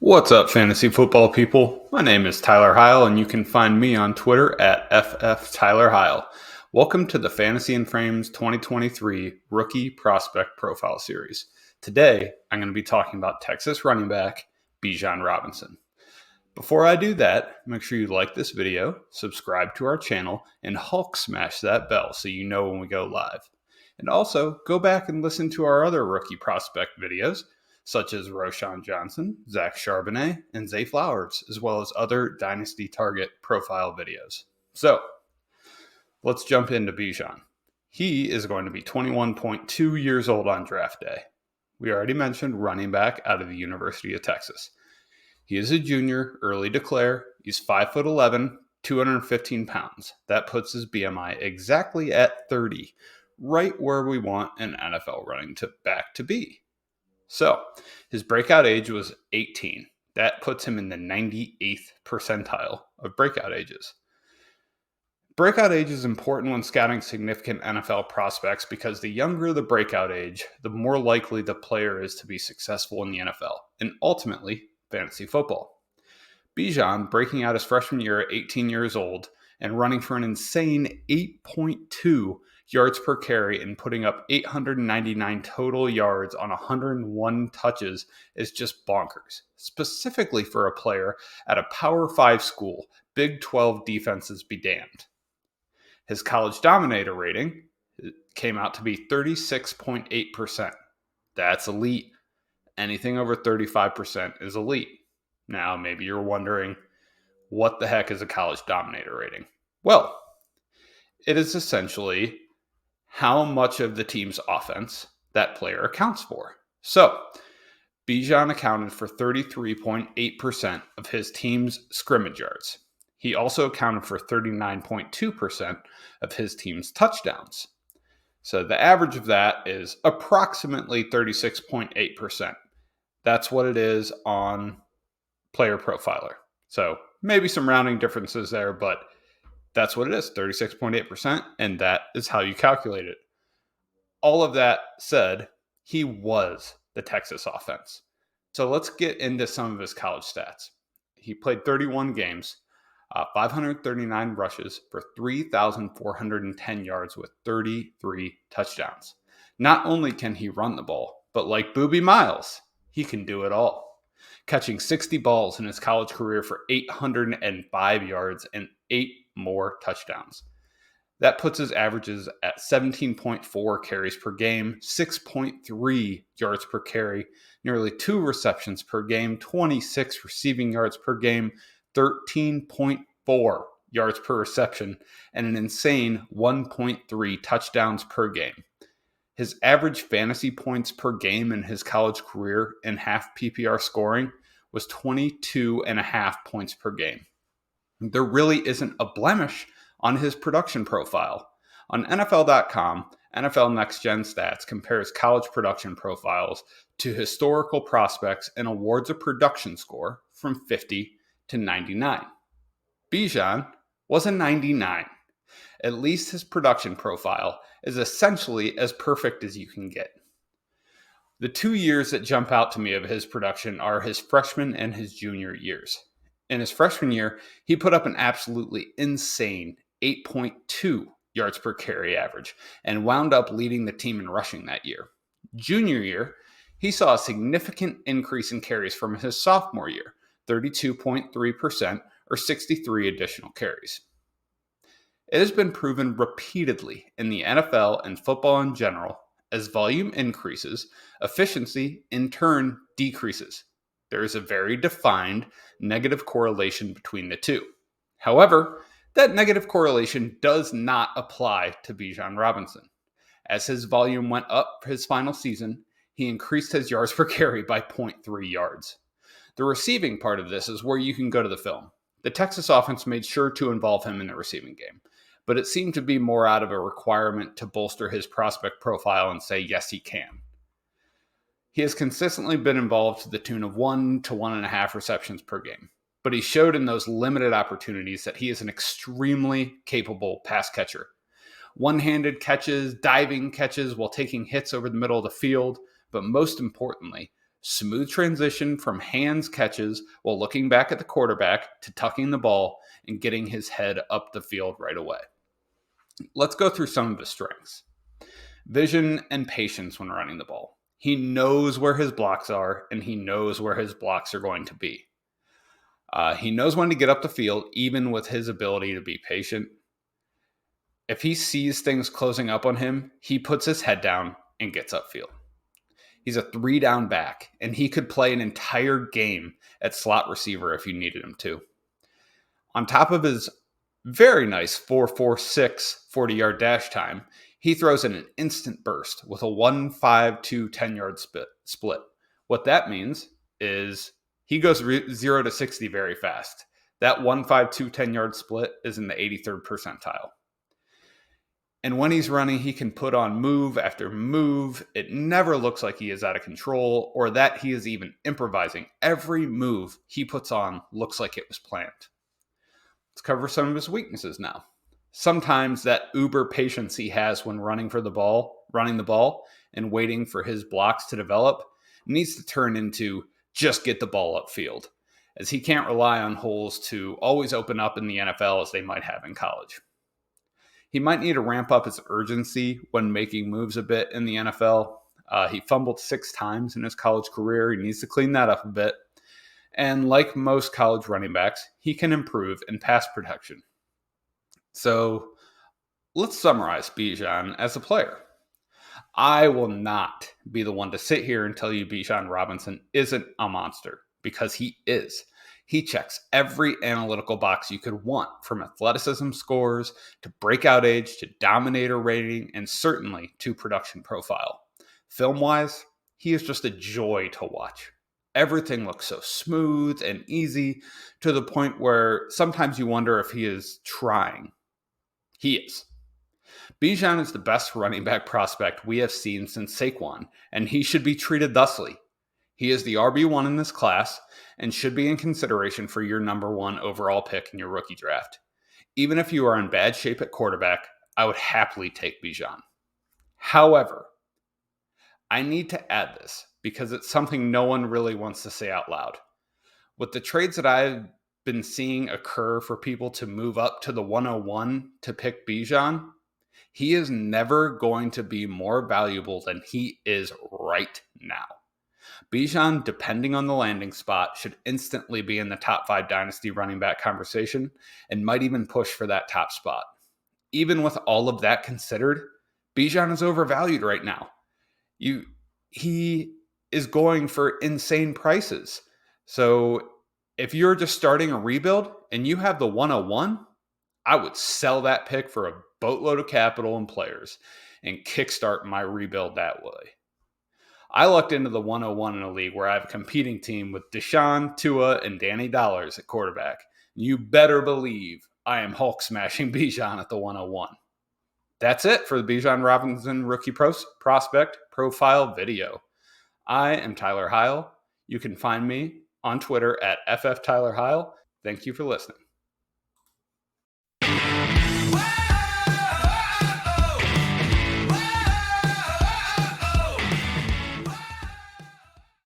What's up, fantasy football people? My name is Tyler Heil, and you can find me on Twitter at FFTylerHeil. Welcome to the Fantasy and Frames 2023 Rookie Prospect Profile Series. Today, I'm going to be talking about Texas running back Bijan Robinson. Before I do that, make sure you like this video, subscribe to our channel, and Hulk smash that bell so you know when we go live. And also, go back and listen to our other rookie prospect videos, such as Roschon Johnson, Zach Charbonnet, and Zay Flowers, as well as other Dynasty Target profile videos. So, let's jump into Bijan. He is going to be 21.2 years old on draft day. We already mentioned running back out of the University of Texas. He is a junior, early declare. He's 5'11", 215 pounds. That puts his BMI exactly at 30, right where we want an NFL running back to be. So, his breakout age was 18. That puts him in the 98th percentile of breakout ages. Breakout age is important when scouting significant NFL prospects because the younger the breakout age, the more likely the player is to be successful in the NFL and ultimately fantasy football. Bijan, breaking out his freshman year at 18 years old and running for an insane 8.2 yards per carry and putting up 899 total yards on 101 touches is just bonkers, specifically for a player at a Power 5 school. Big 12 defenses be damned. His college dominator rating came out to be 36.8%. That's elite. Anything over 35% is elite. Now, maybe you're wondering, what the heck is a college dominator rating? Well, it is essentially how much of the team's offense that player accounts for. So, Bijan accounted for 33.8% of his team's scrimmage yards. He also accounted for 39.2% of his team's touchdowns. So the average of that is approximately 36.8%. That's what it is on Player Profiler. So maybe some rounding differences there, but that's what it is, 36.8%, and that is how you calculate it. All of that said, he was the Texas offense. So let's get into some of his college stats. He played 31 games, 539 rushes for 3,410 yards with 33 touchdowns. Not only can he run the ball, but like Boobie Miles, he can do it all. Catching 60 balls in his college career for 805 yards and 8 more touchdowns. That puts his averages at 17.4 carries per game, 6.3 yards per carry, nearly 2 receptions per game, 26 receiving yards per game, 13.4 yards per reception, and an insane 1.3 touchdowns per game. His average fantasy points per game in his college career in half PPR scoring was 22.5 points per game. There really isn't a blemish on his production profile. On NFL.com, NFL Next Gen Stats compares college production profiles to historical prospects and awards a production score from 50 to 99. Bijan was a 99. At least his production profile is essentially as perfect as you can get. The 2 years that jump out to me of his production are his freshman and his junior years. In his freshman year, he put up an absolutely insane 8.2 yards per carry average and wound up leading the team in rushing that year. Junior year, he saw a significant increase in carries from his sophomore year, 32.3% or 63 additional carries. It has been proven repeatedly in the NFL and football in general, as volume increases, efficiency in turn decreases. There is a very defined negative correlation between the two. However, that negative correlation does not apply to Bijan Robinson. As his volume went up for his final season, he increased his yards per carry by 0.3 yards. The receiving part of this is where you can go to the film. The Texas offense made sure to involve him in the receiving game, but it seemed to be more out of a requirement to bolster his prospect profile and say, yes, he can. He has consistently been involved to the tune of 1 to 1.5 receptions per game, but he showed in those limited opportunities that he is an extremely capable pass catcher. One-handed catches, diving catches while taking hits over the middle of the field, but most importantly, Smooth transition from hands catches while looking back at the quarterback to tucking the ball and getting his head up the field right away. Let's go through some of his strengths. Vision and patience when running the ball. He knows where his blocks are, and he knows where his blocks are going to be. He knows when to get up the field, even with his ability to be patient. If he sees things closing up on him, he puts his head down and gets upfield. He's a 3-down back, and he could play an entire game at slot receiver if you needed him to. On top of his very nice 4.46 40-yard dash time, he throws in an instant burst with a 1.52 10-yard split. What that means is he goes 0 to 60 very fast. That 1.52 10-yard split is in the 83rd percentile. And when he's running, he can put on move after move. It never looks like he is out of control or that he is even improvising. Every move he puts on looks like it was planned. Let's cover some of his weaknesses now. Sometimes that uber patience he has when running the ball, and waiting for his blocks to develop needs to turn into just get the ball upfield, as he can't rely on holes to always open up in the NFL as they might have in college. He might need to ramp up his urgency when making moves a bit in the NFL. He fumbled 6 times in his college career. He needs to clean that up a bit. And like most college running backs, he can improve in pass protection. So let's summarize Bijan as a player. I will not be the one to sit here and tell you Bijan Robinson isn't a monster, because he is. He checks every analytical box you could want, from athleticism scores to breakout age to dominator rating, and certainly to production profile. Film-wise, he is just a joy to watch. Everything looks so smooth and easy to the point where sometimes you wonder if he is trying. He is. Bijan is the best running back prospect we have seen since Saquon, and he should be treated thusly. He is the RB1 in this class and should be in consideration for your number 1 overall pick in your rookie draft. Even if you are in bad shape at quarterback, I would happily take Bijan. However, I need to add this because it's something no one really wants to say out loud. With the trades that I've been seeing occur for people to move up to the 101 to pick Bijan, he is never going to be more valuable than he is right now. Bijan, depending on the landing spot, should instantly be in the top 5 Dynasty running back conversation and might even push for that top spot. Even with all of that considered, Bijan is overvalued right now. He is going for insane prices. So if you're just starting a rebuild and you have the 101, I would sell that pick for a boatload of capital and players and kickstart my rebuild that way. I lucked into the 101 in a league where I have a competing team with Deshaun, Tua, and Danny Dollars at quarterback. You better believe I am Hulk smashing Bijan at the 101. That's it for the Bijan Robinson rookie prospect profile video. I am Tyler Heil. You can find me on Twitter at FFTylerHeil. Thank you for listening.